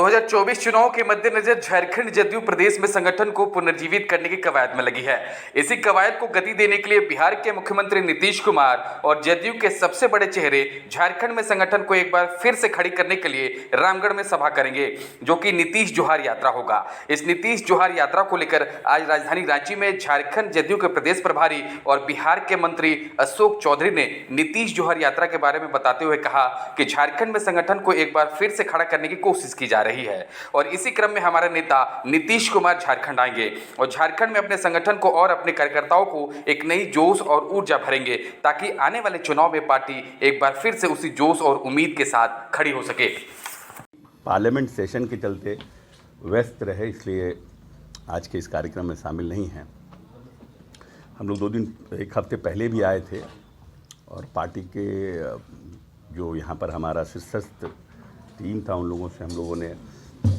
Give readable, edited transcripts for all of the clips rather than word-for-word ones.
2024 चुनाव के मद्देनजर झारखंड जदयू प्रदेश में संगठन को पुनर्जीवित करने की कवायद में लगी है। इसी कवायद को गति देने के लिए बिहार के मुख्यमंत्री नीतीश कुमार और जदयू के सबसे बड़े चेहरे झारखंड में संगठन को एक बार फिर से खड़ी करने के लिए रामगढ़ में सभा करेंगे, जो कि नीतीश जोहार यात्रा होगा। इस नीतीश जोहार यात्रा को लेकर आज राजधानी रांची में झारखंड जदयू के प्रदेश प्रभारी और बिहार के मंत्री अशोक चौधरी ने नीतीश जोहार यात्रा के बारे में बताते हुए कहा कि झारखंड में संगठन को एक बार फिर से खड़ा करने की कोशिश की जा रही है और इसी क्रम में हमारे नेता नीतीश कुमार झारखंड आएंगे और झारखंड में अपने संगठन को और अपने कार्यकर्ताओं को एक नई जोश और ऊर्जा भरेंगे, ताकि आने वाले चुनाव में पार्टी एक बार फिर से उसी जोश और उम्मीद के साथ खड़ी हो सके। पार्लियामेंट सेशन के चलते व्यस्त रहे, इसलिए आज के इस कार्यक्रम में शामिल नहीं हैं। हम लोग एक हफ्ते पहले भी आए थे और पार्टी के जो यहाँ पर हमारा शीर्षस्थ टीम था, उन लोगों से हम लोगों ने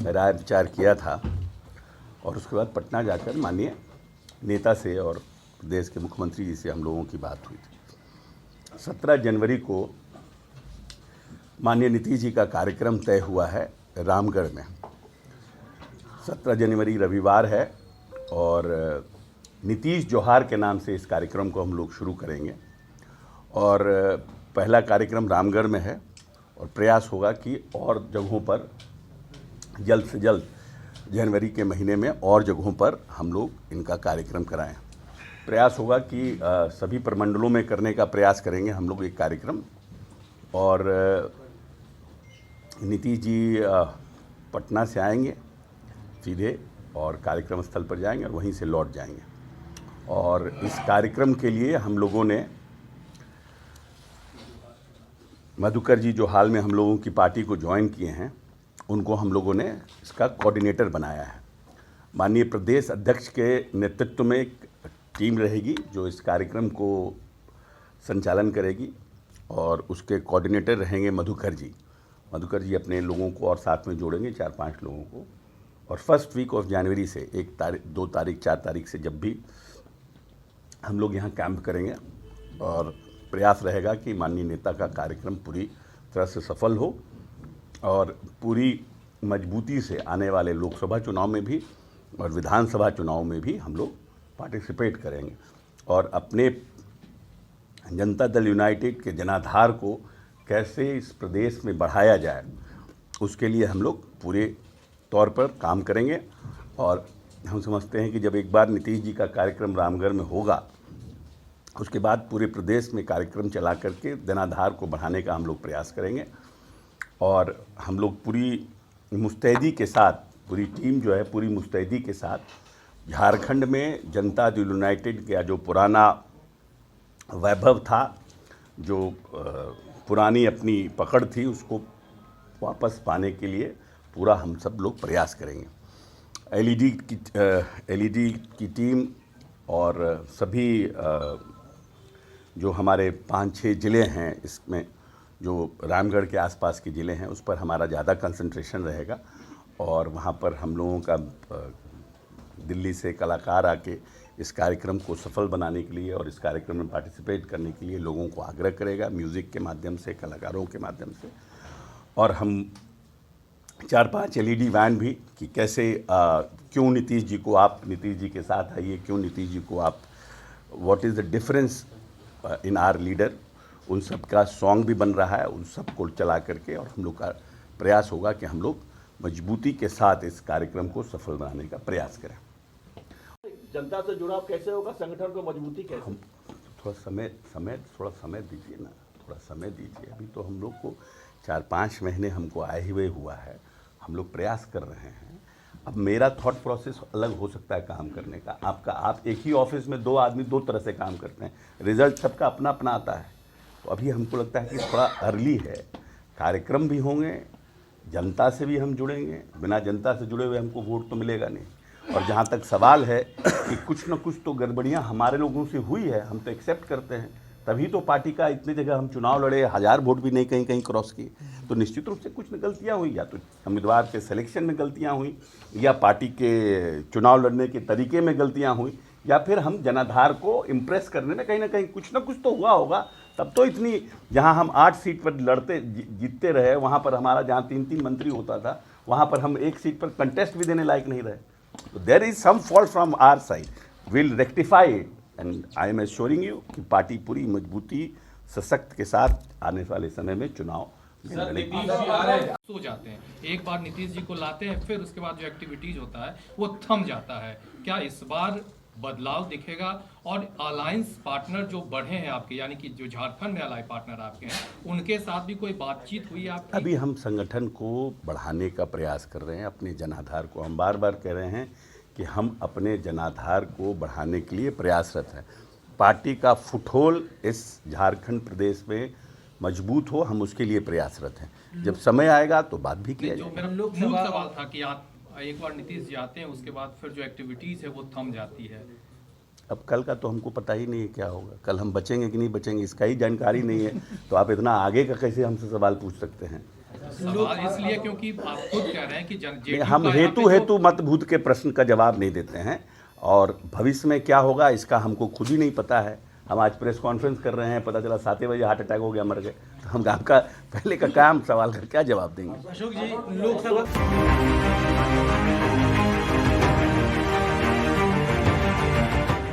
राय विचार किया था और उसके बाद पटना जाकर माननीय नेता से और प्रदेश के मुख्यमंत्री जी से हम लोगों की बात हुई थी। 17 जनवरी को माननीय नीतीश जी का कार्यक्रम तय हुआ है रामगढ़ में। 17 जनवरी रविवार है और नीतीश जोहार के नाम से इस कार्यक्रम को हम लोग शुरू करेंगे और पहला कार्यक्रम रामगढ़ में है और प्रयास होगा कि और जगहों पर जल्द से जल्द जनवरी के महीने में और जगहों पर हम लोग इनका कार्यक्रम कराएं। प्रयास होगा कि सभी प्रमंडलों में करने का प्रयास करेंगे हम लोग एक कार्यक्रम। और नीतीश जी पटना से आएंगे सीधे और कार्यक्रम स्थल पर जाएंगे और वहीं से लौट जाएंगे। और इस कार्यक्रम के लिए हम लोगों ने मधुकर जी जो हाल में हम लोगों की पार्टी को ज्वाइन किए हैं, उनको हम लोगों ने इसका कोऑर्डिनेटर बनाया है। माननीय प्रदेश अध्यक्ष के नेतृत्व में एक टीम रहेगी जो इस कार्यक्रम को संचालन करेगी और उसके कोऑर्डिनेटर रहेंगे मधुकर जी। मधुकर जी अपने लोगों को और साथ में जोड़ेंगे, 4-5 लोगों को। और फर्स्ट वीक ऑफ जनवरी से 1 तारीख, 2 तारीख, 4 तारीख से जब भी हम लोग यहाँ कैंप करेंगे और प्रयास रहेगा कि माननीय नेता का कार्यक्रम पूरी तरह से सफल हो और पूरी मजबूती से आने वाले लोकसभा चुनाव में भी और विधानसभा चुनाव में भी हम लोग पार्टिसिपेट करेंगे और अपने जनता दल यूनाइटेड के जनाधार को कैसे इस प्रदेश में बढ़ाया जाए, उसके लिए हम लोग पूरे तौर पर काम करेंगे। और हम समझते हैं कि जब एक बार नीतीश जी का कार्यक्रम रामगढ़ में होगा, उसके बाद पूरे प्रदेश में कार्यक्रम चला करके जनाधार को बढ़ाने का हम लोग प्रयास करेंगे। और हम लोग पूरी मुस्तैदी के साथ, पूरी टीम जो है पूरी मुस्तैदी के साथ झारखंड में जनता दल यूनाइटेड का जो पुराना वैभव था, जो पुरानी अपनी पकड़ थी, उसको वापस पाने के लिए पूरा हम सब लोग प्रयास करेंगे। एलईडी की टीम और सभी जो हमारे 5-6 ज़िले हैं, इसमें जो रामगढ़ के आसपास के ज़िले हैं, उस पर हमारा ज़्यादा कंसंट्रेशन रहेगा और वहाँ पर हम लोगों का दिल्ली से कलाकार आके इस कार्यक्रम को सफल बनाने के लिए और इस कार्यक्रम में पार्टिसिपेट करने के लिए लोगों को आग्रह करेगा, म्यूज़िक के माध्यम से, कलाकारों के माध्यम से। और हम 4-5 एलईडी वैन भी कि कैसे क्यों नीतीश जी को आप नीतीश जी के साथ आइए, क्यों नीतीश जी को आप, what is the difference in are leader, उन सब का सॉन्ग भी बन रहा है। उन सब को चला करके और हम लोग का प्रयास होगा कि हम लोग मजबूती के साथ इस कार्यक्रम को सफल बनाने का प्रयास करें। जनता से जुड़ाव कैसे होगा, संगठन को मजबूती कैसे? थोड़ा समय दीजिए ना, थोड़ा समय दीजिए। अभी तो हम लोग को 4-5 महीने हमको आए हुए हुआ है, हम लोग प्रयास कर रहे हैं। अब मेरा थॉट प्रोसेस अलग हो सकता है काम करने का, आपका। आप एक ही ऑफिस में 2 आदमी 2 तरह से काम करते हैं, रिजल्ट सबका अपना अपना आता है। तो अभी हमको लगता है कि थोड़ा अर्ली है, कार्यक्रम भी होंगे, जनता से भी हम जुड़ेंगे। बिना जनता से जुड़े हुए हमको वोट तो मिलेगा नहीं। और जहाँ तक सवाल है कि कुछ न कुछ तो गड़बड़ियाँ हमारे लोगों से हुई है, हम तो एक्सेप्ट करते हैं, तभी तो पार्टी का इतनी जगह हम चुनाव लड़े, 1000 वोट भी नहीं कहीं कहीं क्रॉस किए। तो निश्चित रूप से कुछ न गलतियाँ हुई, या तो उम्मीदवार के सिलेक्शन में गलतियाँ हुई, या पार्टी के चुनाव लड़ने के तरीके में गलतियाँ हुई, या फिर हम जनाधार को इम्प्रेस करने में कहीं ना कहीं कुछ न कुछ तो हुआ होगा। तब तो इतनी, जहाँ हम 8 सीट पर लड़ते जीतते रहे, वहाँ पर हमारा जहाँ 3-3 मंत्री होता था, वहाँ पर हम एक सीट पर कंटेस्ट भी देने लायक नहीं रहे। तो there is some fault from our side, will rectify it and I am assuring you कि पार्टी पूरी मजबूती सशक्त के साथ आने वाले समय में चुनाव में लड़ेगी। सो जाते हैं, एक बार नीतीश जी को लाते हैं, फिर उसके बाद जो एक्टिविटीज होता है वो थम जाता है। क्या इस बार बदलाव दिखेगा? और अलायंस पार्टनर जो बढ़े हैं आपके, यानी कि जो झारखंड में अलाय पार्टनर आपके हैं, उनके साथ भी कोई बातचीत हुई आपकी? अभी हम संगठन को बढ़ाने का प्रयास कर रहे हैं, अपने जनाधार को। हम बार बार कह रहे हैं कि हम अपने जनाधार को बढ़ाने के लिए प्रयासरत हैं। पार्टी का फुटहोल इस झारखंड प्रदेश में मजबूत हो, हम उसके लिए प्रयासरत हैं। जब समय आएगा तो बात भी किया जो जाएगा। मेरा मूल सवाल था कि आप एक बार नीतीश जी आते हैं, उसके बाद फिर जो एक्टिविटीज है वो थम जाती है। अब कल का तो हमको पता ही नहीं है क्या होगा, कल हम बचेंगे कि नहीं बचेंगे इसका ही जानकारी नहीं है, तो आप इतना आगे का कैसे हमसे सवाल पूछ सकते हैं? सवाल इसलिए क्योंकि आप खुद कह रहे हैं कि JDU हम का यहाँ पे हेतु मत भूत के प्रश्न का जवाब नहीं देते हैं, और भविष्य में क्या होगा इसका हमको खुद ही नहीं पता है। हम आज प्रेस कॉन्फ्रेंस कर रहे हैं, पता चला 7 बजे हार्ट अटैक हो गया, मर गए, तो हम आपका पहले का काम सवाल का क्या जवाब देंगे? अशोक जी, लोकसभा